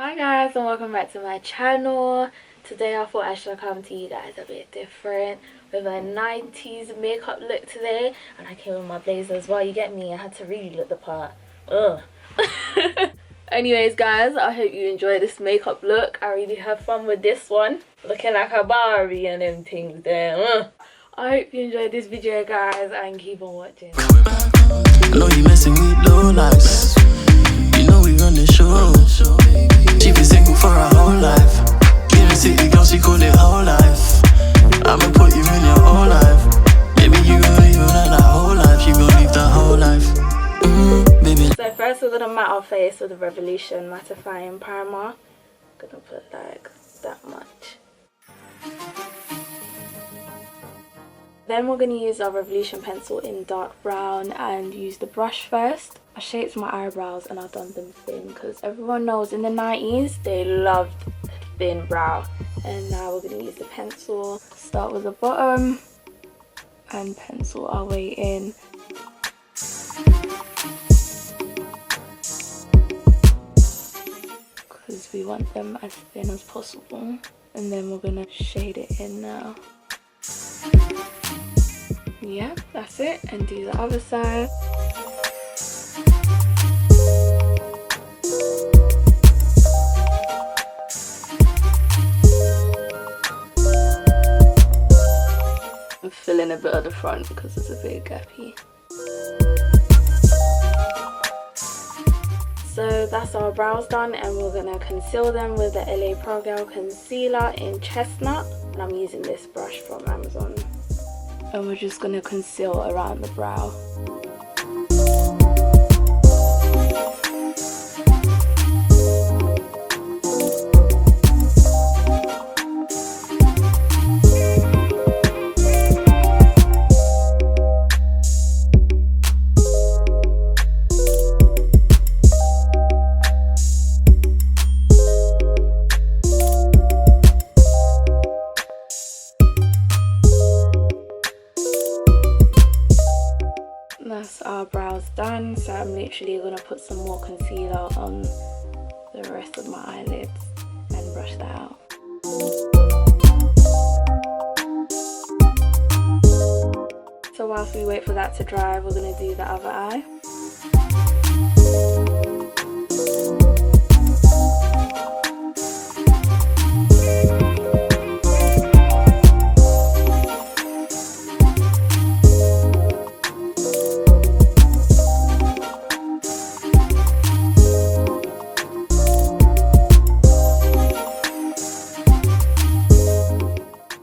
Hi guys, and welcome back to my channel. Today I thought I should come to you guys a bit different with a 90s makeup look today, and I came with my blazer as well. You get me? I had to really look the part. Ugh. Anyways guys, I hope you enjoy this makeup look. I really have fun with this one, looking like a Barbie and them things there. I hope you enjoyed this video guys, and keep on watching. I know you messing with low lights. You know we run the show. She been single for her whole life. In the city, girl, she call it whole life. I'ma put you in your whole life. Maybe you gon' leave that whole life. You gon' leave the whole life. Baby. So first we're gonna matte our face with the Revolution mattifying primer. Gonna put like that much. Then we're going to use our Revolution pencil in dark brown and use the brush first. I shaped my eyebrows and I've done them thin because everyone knows in the 90s they loved thin brow. And now we're going to use the pencil. Start with the bottom and pencil our way in. Because we want them as thin as possible. And then we're going to shade it in now. Yeah, that's it, and do the other side. I'm filling a bit of the front because it's a bit gappy. So that's our brows done, and we're gonna conceal them with the LA Pro Girl concealer in Chestnut, and I'm using this brush from Amazon. And we're just going to conceal around the brow. That's our brows done, so I'm literally going to put some more concealer on the rest of my eyelids and brush that out. So whilst we wait for that to dry, we're going to do the other eye.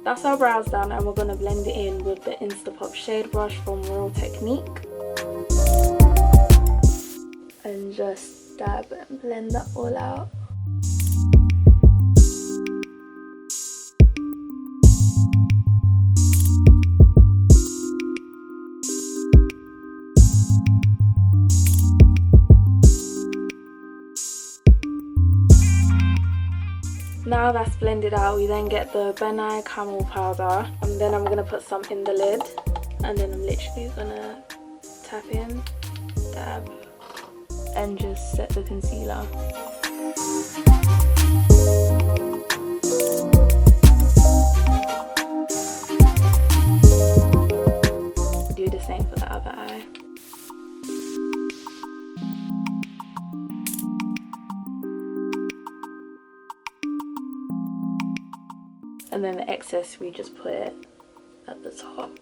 That's our brows done, and we're going to blend it in with the Instapop shade brush from Real Technique. And just dab and blend that all out. Now that's blended out, we then get the BRADDO Camel powder, and then I'm going to put some in the lid, and then I'm literally going to tap in, dab, and just set the concealer. Do the same for the other eye. And then the excess we just put it at the top.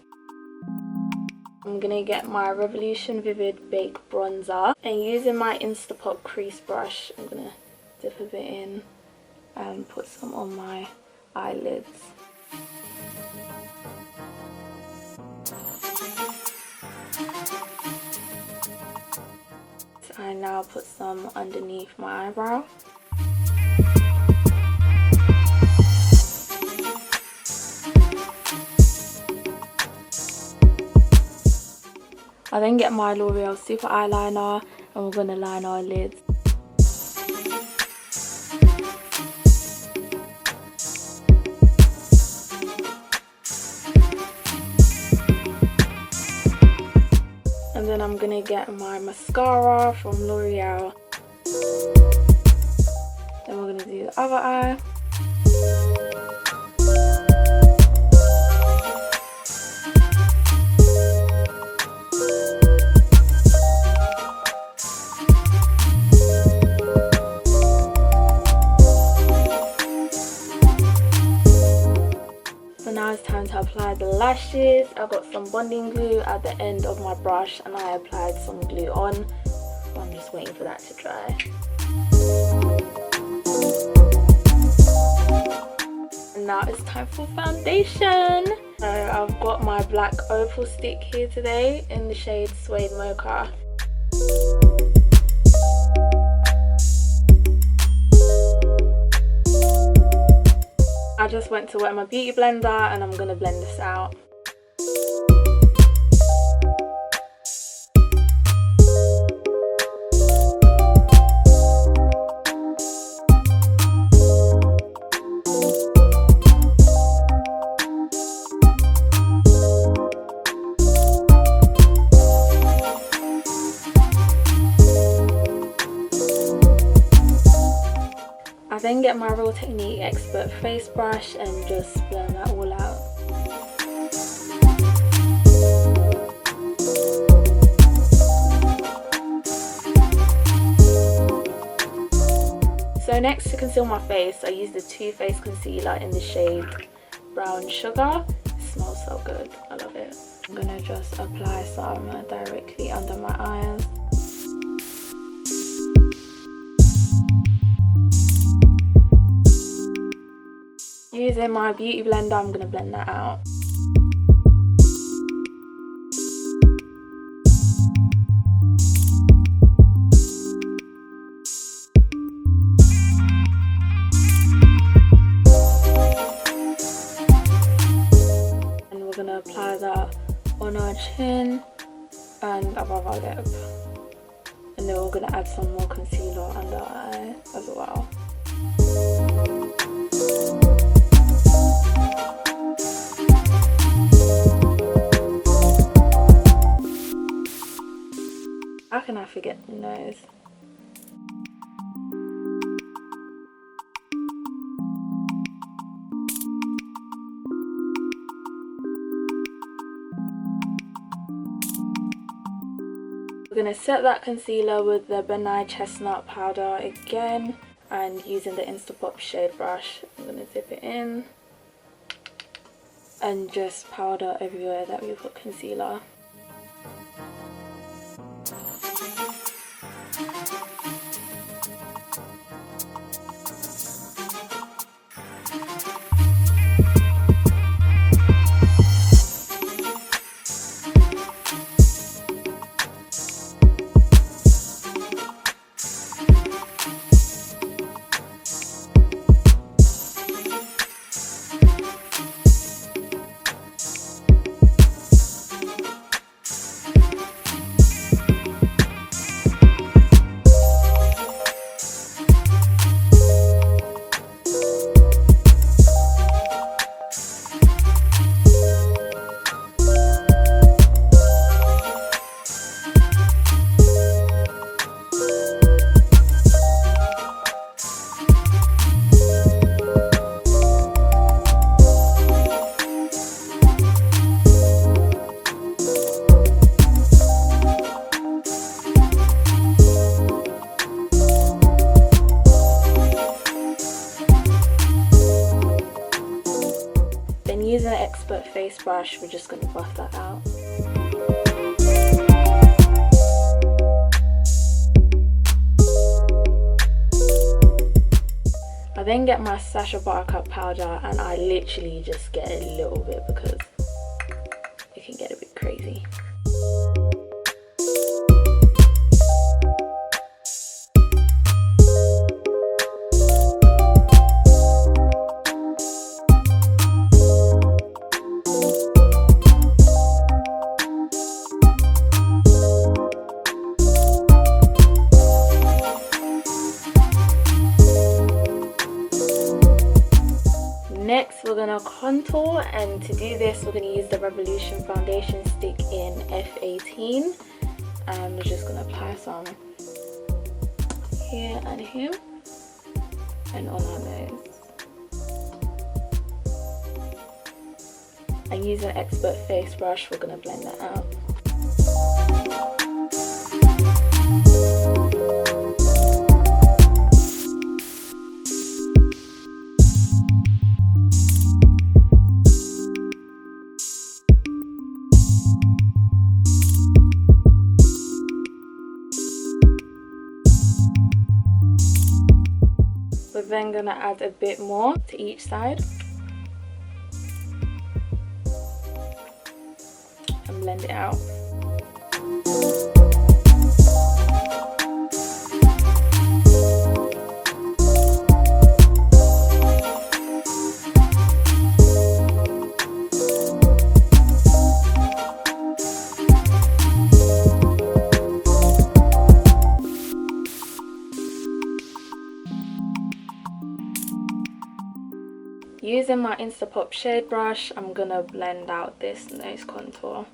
I'm gonna get my Revolution Vivid Bake Bronzer, and using my Instapop crease brush, I'm gonna dip a bit in and put some on my eyelids. So I now put some underneath my eyebrow. I then get my L'Oreal Super Eyeliner, and we're going to line our lids. And then I'm going to get my mascara from L'Oreal. Then we're going to do the other eye. So now it's time to apply the lashes. I got some bonding glue at the end of my brush and I applied some glue on. So I'm just waiting for that to dry. And now it's time for foundation. So I've got my black Opal stick here today in the shade Suede Mocha. I just went to wet my beauty blender and I'm gonna blend this out. Then get my Real Technique Expert face brush and just blend that all out. So next, to conceal my face, I used the Too Faced concealer in the shade Brown Sugar. It smells so good, I love it. I'm gonna just apply some directly under my eyes. Using my beauty blender, I'm going to blend that out. And we're going to apply that on our chin and above our lip. And then we're going to add some more concealer under our eye as well. How can I forget the nose? We're going to set that concealer with the BRADDO Chestnut powder again, and using the Instapop shade brush, I'm going to dip it in and just powder everywhere that we put concealer. Using an Expert face brush, we're just going to buff that out. I then get my Sacha Buttercup powder and I literally just get a little bit because it can get a bit crazy. Next, we're gonna contour, and to do this, we're gonna use the Revolution foundation stick in F18, and we're just gonna apply some here and here. and on our nose. And using an expert face brush, we're going to blend that out. We're then going to add a bit more to each side and blend it out. Using my Instapop shade brush, I'm gonna blend out this nose contour.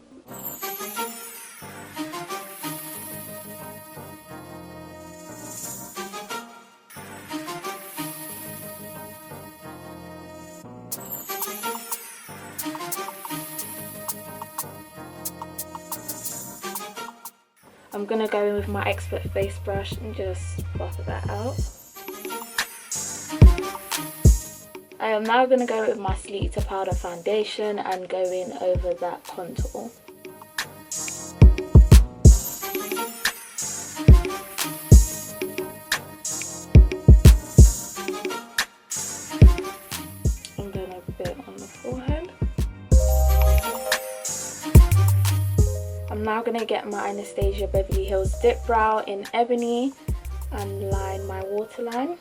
I'm gonna go in with my expert face brush and just buff that out. I am now going to go with my Sleek to Powder foundation and go in over that contour. And then a bit on the forehead. I'm now going to get my Anastasia Beverly Hills Dipbrow in Ebony and line my waterline.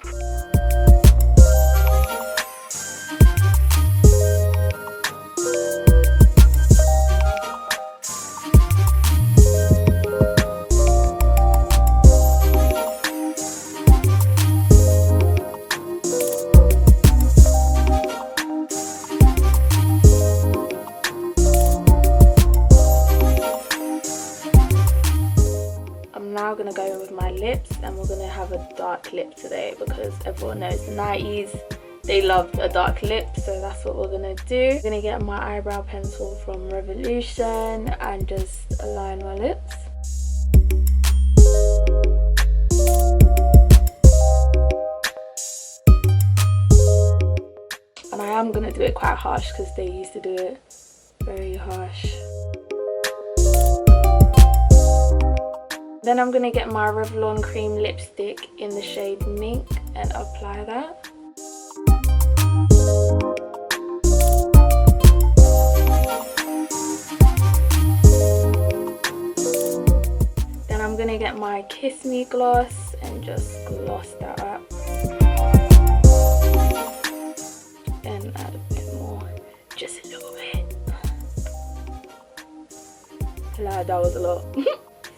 Now going to go in with my lips, and we're going to have a dark lip today because everyone knows the 90s, they loved a dark lip, so that's what we're going to do. I'm going to get my eyebrow pencil from Revolution and just align my lips. And I am going to do it quite harsh because they used to do it very harsh. Then I'm going to get my Revlon cream lipstick in the shade Mink and apply that. Then I'm going to get my Kiss Me gloss and just gloss that up. And add a bit more, just a little bit. Hello, that was a lot.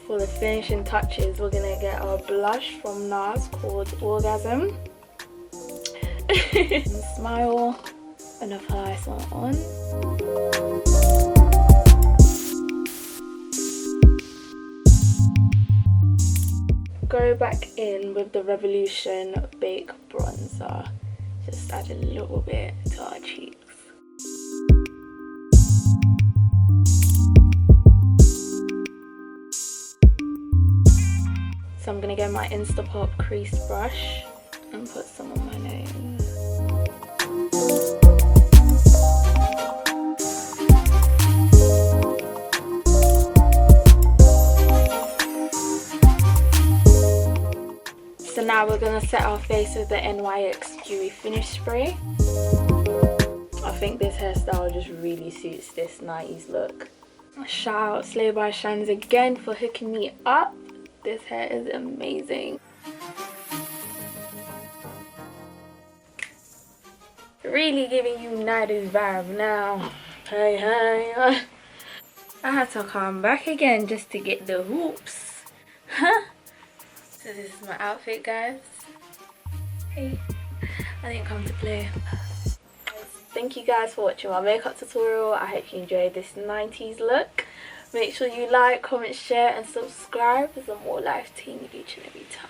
For the finishing touches, we're going to get our blush from NARS called ORGASM. And smile and apply some on. Go back in with the Revolution Bake Bronzer. Just add a little bit to our cheeks. So I'm going to get my Instapop crease brush and put some on my nose. So now we're going to set our face with the NYX Dewy Finish Spray. I think this hairstyle just really suits this 90s look. Shout out Slay by Shans again for hooking me up. This hair is amazing. Really giving you 90s vibe now. Hey, hey. I had to come back again just to get the hoops. Huh? So this is my outfit, guys. Hey, I didn't come to play. Thank you guys for watching my makeup tutorial. I hope you enjoyed this 90s look. Make sure you like, comment, share and subscribe for some more live tea each and every time.